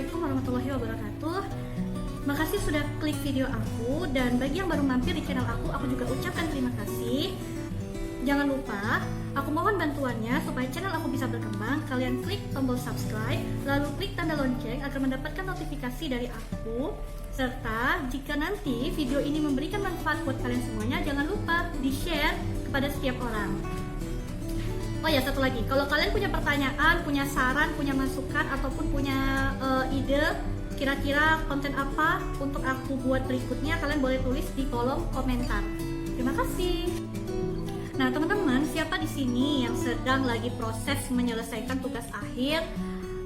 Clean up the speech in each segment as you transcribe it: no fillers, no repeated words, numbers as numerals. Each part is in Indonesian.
Assalamualaikum warahmatullahi wabarakatuh. Makasih sudah klik video aku, dan bagi yang baru mampir di channel aku juga ucapkan terima kasih. Jangan lupa, aku mohon bantuannya supaya channel aku bisa berkembang. Kalian klik tombol subscribe, lalu klik tanda lonceng agar mendapatkan notifikasi dari aku. Serta jika nanti video ini memberikan manfaat buat kalian semuanya, jangan lupa di-share kepada setiap orang. Oh ya, satu lagi, kalau kalian punya pertanyaan, punya saran, punya masukan, ataupun punya ide kira-kira konten apa untuk aku buat berikutnya, kalian boleh tulis di kolom komentar. Terima kasih. Nah, teman-teman, siapa di sini yang sedang lagi proses menyelesaikan tugas akhir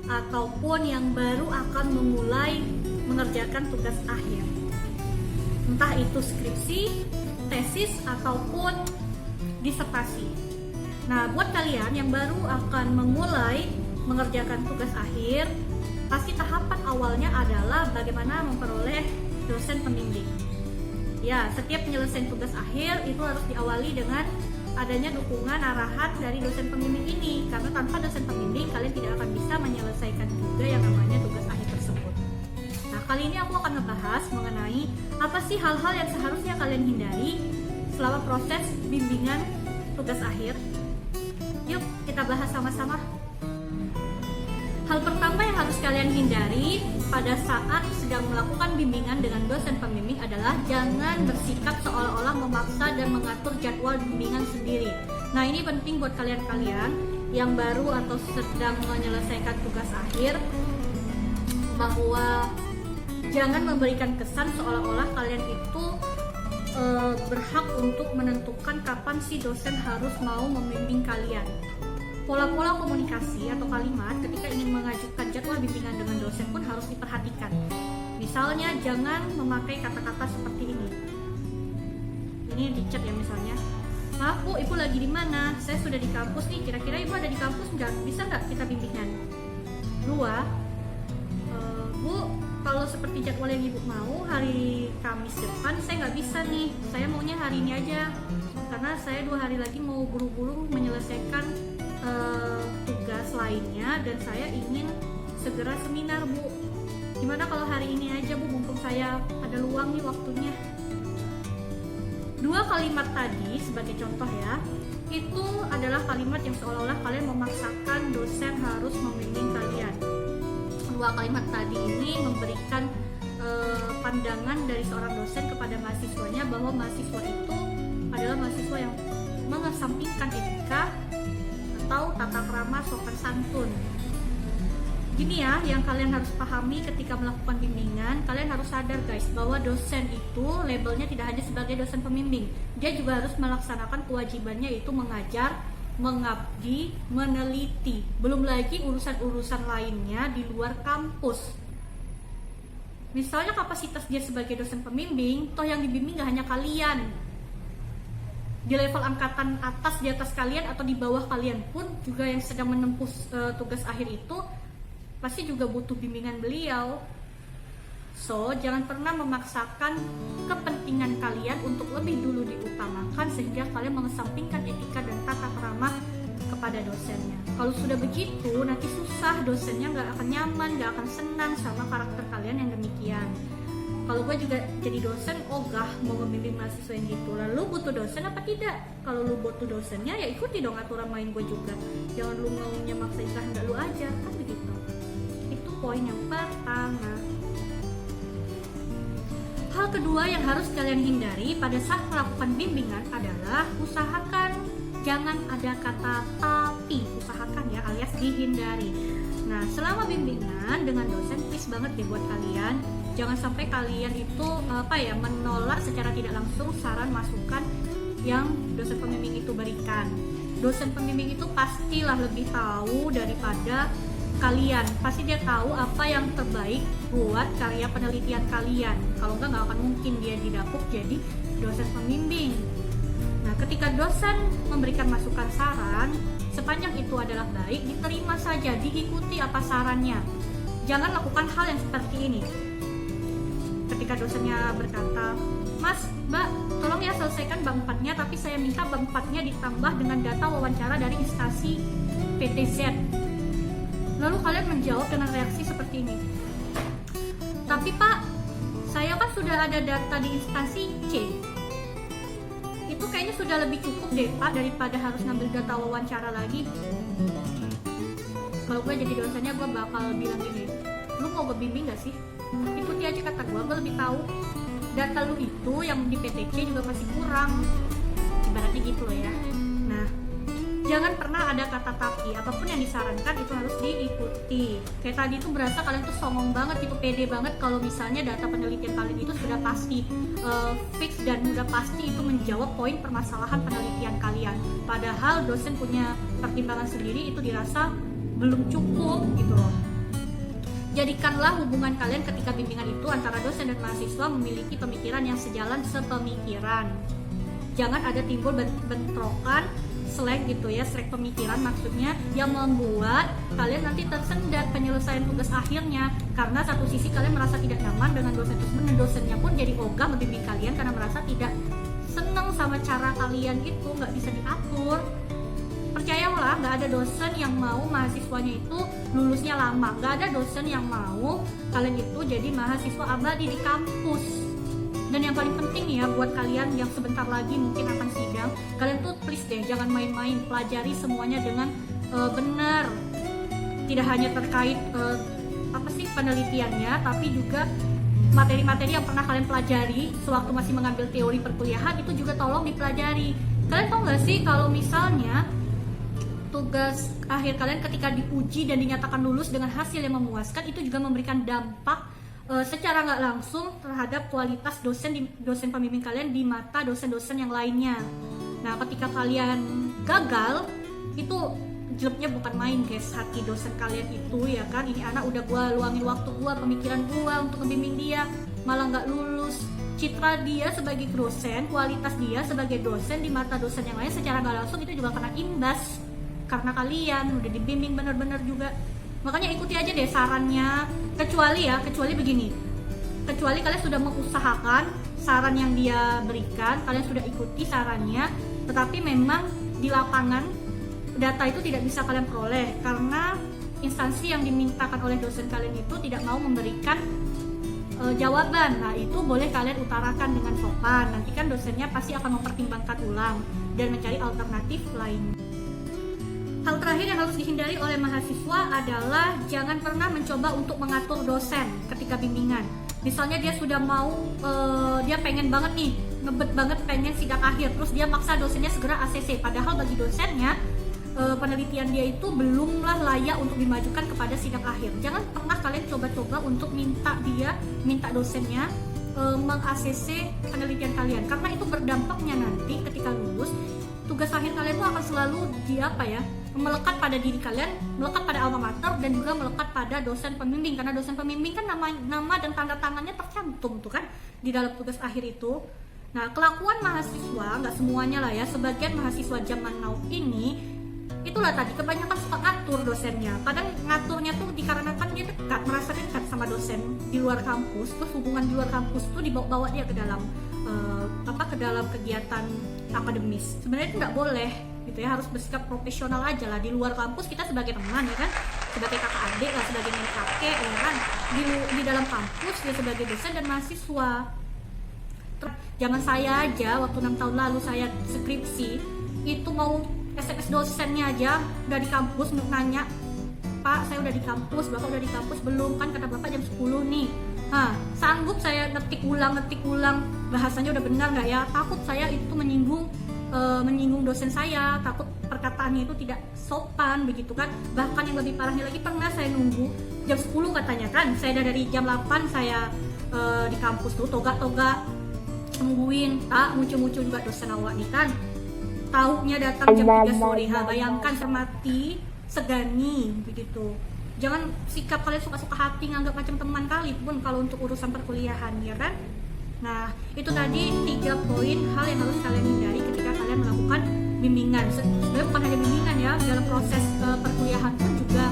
ataupun yang baru akan memulai mengerjakan tugas akhir? Entah itu skripsi, tesis, ataupun disertasi. Nah, buat kalian yang baru akan memulai mengerjakan tugas akhir, pasti tahapan awalnya adalah bagaimana memperoleh dosen pembimbing. Ya, setiap penyelesaian tugas akhir itu harus diawali dengan adanya dukungan arahan dari dosen pembimbing ini, karena tanpa dosen pembimbing kalian tidak akan bisa menyelesaikan juga yang namanya tugas akhir tersebut. Nah, kali ini aku akan ngebahas mengenai apa sih hal-hal yang seharusnya kalian hindari selama proses bimbingan tugas akhir. Yuk kita bahas sama-sama. Hal pertama yang harus kalian hindari pada saat sedang melakukan bimbingan dengan dosen pembimbing adalah jangan bersikap seolah-olah memaksa dan mengatur jadwal bimbingan sendiri. Nah, ini penting buat kalian-kalian yang baru atau sedang menyelesaikan tugas akhir, bahwa jangan memberikan kesan seolah-olah kalian itu berhak untuk menentukan kapan si dosen harus mau membimbing kalian. Pola-pola komunikasi atau kalimat ketika ingin mengajukan jadwal bimbingan dengan dosen pun harus diperhatikan. Misalnya, jangan memakai kata-kata seperti ini. Ini di chat ya, misalnya, "Maaf Bu, Ibu lagi di mana? Saya sudah di kampus nih. Kira-kira Ibu ada di kampus nggak? Bisa nggak kita bimbingan?" 2. "Bu, kalau seperti jadwal yang Ibu mau, hari Kamis depan saya nggak bisa nih. Saya maunya hari ini aja, karena saya 2 hari lagi mau buru-buru menyelesaikan tugas lainnya dan saya ingin segera seminar Bu. Gimana kalau hari ini aja Bu, mumpung saya ada luang nih waktunya." 2 kalimat tadi sebagai contoh ya, itu adalah kalimat yang seolah-olah kalian memaksakan dosen harus membimbing kalian. 2 kalimat tadi ini memberikan pandangan dari seorang dosen kepada mahasiswanya bahwa mahasiswa itu adalah mahasiswa yang mengesampingkan etika atau tata krama sopan santun. Gini ya, yang kalian harus pahami ketika melakukan bimbingan, kalian harus sadar guys, bahwa dosen itu labelnya tidak hanya sebagai dosen pembimbing, dia juga harus melaksanakan kewajibannya, yaitu mengajar, mengabdi, meneliti, belum lagi urusan-urusan lainnya di luar kampus. Misalnya kapasitas dia sebagai dosen pembimbing, toh yang dibimbing gak hanya kalian, di level angkatan atas, di atas kalian atau di bawah kalian pun juga yang sedang menempuh tugas akhir itu pasti juga butuh bimbingan beliau. So, jangan pernah memaksakan kepentingan kalian untuk lebih dulu diutamakan sehingga kalian mengesampingkan etika dan tata krama kepada dosennya. Kalau sudah begitu, nanti susah, dosennya nggak akan nyaman, nggak akan senang sama karakter kalian yang demikian. Kalau gue juga jadi dosen, ogah mau membimbing mahasiswa yang gitu. Lalu butuh dosen apa tidak? Kalau lu butuh dosennya, ya ikuti dong aturan main gue juga. Jangan lu maunya maksain kehendak lu aja, kan begitu. Itu poin yang pertama. Hal kedua yang harus kalian hindari pada saat melakukan bimbingan adalah usahakan jangan ada kata tapi. Usahakan ya, alias dihindari. Nah, selama bimbingan dengan dosen, please banget deh buat kalian, jangan sampai kalian itu menolak secara tidak langsung saran masukan yang dosen pembimbing itu berikan. Dosen pembimbing itu pastilah lebih tahu daripada kalian. Pasti dia tahu apa yang terbaik buat karya penelitian kalian. Kalau nggak akan mungkin dia didapuk jadi dosen pembimbing. Nah, ketika dosen memberikan masukan saran, sepanjang itu adalah baik, diterima saja, diikuti apa sarannya. Jangan lakukan hal yang seperti ini. Ketika dosennya berkata, "Mas, Mbak, tolong ya selesaikan bab 4-nya, tapi saya minta bab 4-nya ditambah dengan data wawancara dari instansi PTZ." Lalu kalian menjawab dengan reaksi seperti ini, Tapi Pak, saya kan sudah ada data di instansi C. Itu kayaknya sudah lebih cukup deh Pak, daripada harus ngambil data wawancara lagi. Kalau gue jadi dosennya, gue bakal bilang gini, lu mau gue bimbing gak sih? Ikuti aja kata gue lebih tahu. Data lu itu yang di PTC juga masih kurang, ibaratnya gitu loh ya. Nah, jangan pernah ada kata tapi, apapun yang disarankan itu harus diikuti. Kayak tadi tuh berasa kalian tuh songong banget gitu, pede banget kalau misalnya data penelitian kalian itu sudah pasti fix dan sudah pasti itu menjawab poin permasalahan penelitian kalian. Padahal dosen punya pertimbangan sendiri, itu dirasa belum cukup gitu loh. Jadikanlah hubungan kalian ketika bimbingan itu antara dosen dan mahasiswa memiliki pemikiran yang sejalan sepemikiran. Jangan ada timbul bentrokan, slack gitu ya, slack pemikiran maksudnya, yang membuat kalian nanti tersendat penyelesaian tugas akhirnya. Karena satu sisi kalian merasa tidak nyaman dengan dosen tersebut, dan dosennya pun jadi ogah membimbing kalian karena merasa tidak senang sama cara kalian itu, nggak bisa diatur. Percayalah, nggak ada dosen yang mau mahasiswanya itu lulusnya lama, nggak ada dosen yang mau kalian itu jadi mahasiswa abadi di kampus. Dan yang paling penting ya buat kalian yang sebentar lagi mungkin akan sidang, kalian tuh please deh jangan main-main, pelajari semuanya dengan benar. Tidak hanya terkait penelitiannya, tapi juga materi-materi yang pernah kalian pelajari sewaktu masih mengambil teori perkuliahan itu juga tolong dipelajari. Kalian tahu nggak sih kalau misalnya tugas akhir kalian ketika diuji dan dinyatakan lulus dengan hasil yang memuaskan, itu juga memberikan dampak secara nggak langsung terhadap kualitas dosen pembimbing kalian di mata dosen-dosen yang lainnya. Nah, ketika kalian gagal, itu jeleknya bukan main guys, hati dosen kalian itu ya kan, ini anak udah gua luangin waktu gua, pemikiran gua untuk membimbing dia, malah nggak lulus. Citra dia sebagai dosen, kualitas dia sebagai dosen di mata dosen yang lain secara nggak langsung itu juga kena imbas karena kalian udah dibimbing bener-bener juga. Makanya ikuti aja deh sarannya, kecuali begini, kecuali kalian sudah mengusahakan saran yang dia berikan, kalian sudah ikuti sarannya, tetapi memang di lapangan data itu tidak bisa kalian peroleh karena instansi yang dimintakan oleh dosen kalian itu tidak mau memberikan jawaban. Nah, itu boleh kalian utarakan dengan sopan, nanti kan dosennya pasti akan mempertimbangkan ulang dan mencari alternatif lain. Hal terakhir yang harus dihindari oleh mahasiswa adalah jangan pernah mencoba untuk mengatur dosen ketika bimbingan. Misalnya dia sudah mau, dia pengen banget nih, ngebet banget pengen sidang akhir, terus dia maksa dosennya segera ACC, padahal bagi dosennya penelitian dia itu belumlah layak untuk dimajukan kepada sidang akhir. Jangan pernah kalian coba-coba untuk minta dosennya meng-ACC penelitian kalian, karena itu berdampaknya nanti ketika lulus, tugas akhir kalian itu akan selalu melekat pada diri kalian, melekat pada alma mater, dan juga melekat pada dosen pembimbing, karena dosen pembimbing kan nama dan tanda tangannya tercantum tuh kan di dalam tugas akhir itu. Nah, kelakuan mahasiswa nggak semuanya lah ya, sebagian mahasiswa zaman now ini itulah tadi kebanyakan suka ngatur dosennya. Kadang ngaturnya tuh dikarenakan dia dekat, merasa dekat sama dosen di luar kampus, terus hubungan di luar kampus tuh dibawa dia ke dalam ke dalam kegiatan akademis. Sebenarnya itu nggak boleh gitu ya, harus bersikap profesional aja lah. Di luar kampus kita sebagai teman ya kan, sebagai kakak adik lah, sebagai nenek kakek ya kan. Di dalam kampus dia sebagai dosen dan mahasiswa. Zaman saya aja waktu 6 tahun lalu saya skripsi itu mau SMS dosennya aja udah di kampus untuk nanya, Pak saya udah di kampus, Bapak udah di kampus belum, kan kata Bapak jam 10 nih. Sanggup saya ngetik ulang, bahasanya udah benar nggak ya? Takut saya itu menyinggung dosen saya, takut perkataannya itu tidak sopan begitu kan. Bahkan yang lebih parahnya lagi, pernah saya nunggu jam 10 katanya kan, saya dari jam 8 saya di kampus tuh toga-toga nungguin, muncul-muncul juga dosen awak nih kan, taunya datang jam 3 sore. Bayangkan semati segani begitu. Jangan sikap kalian suka-suka hati nganggap macam teman kali pun kalau untuk urusan perkuliahan ya kan. Nah, itu tadi 3 poin hal yang harus kalian hindari ketika kalian melakukan bimbingan. Sebenarnya bukan hanya bimbingan ya, dalam proses perkuliahan pun juga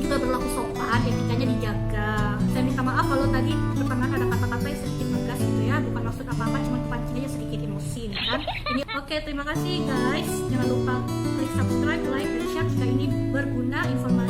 juga berlaku sopan, etikanya dijaga. Saya minta maaf kalau tadi pertengahan ada kata-kata yang sedikit ngegas gitu ya, bukan maksud apa-apa, cuma kepancing aja sedikit emosi kan. Oke, terima kasih guys. Jangan lupa klik subscribe, like, dan share jika ini berguna informasi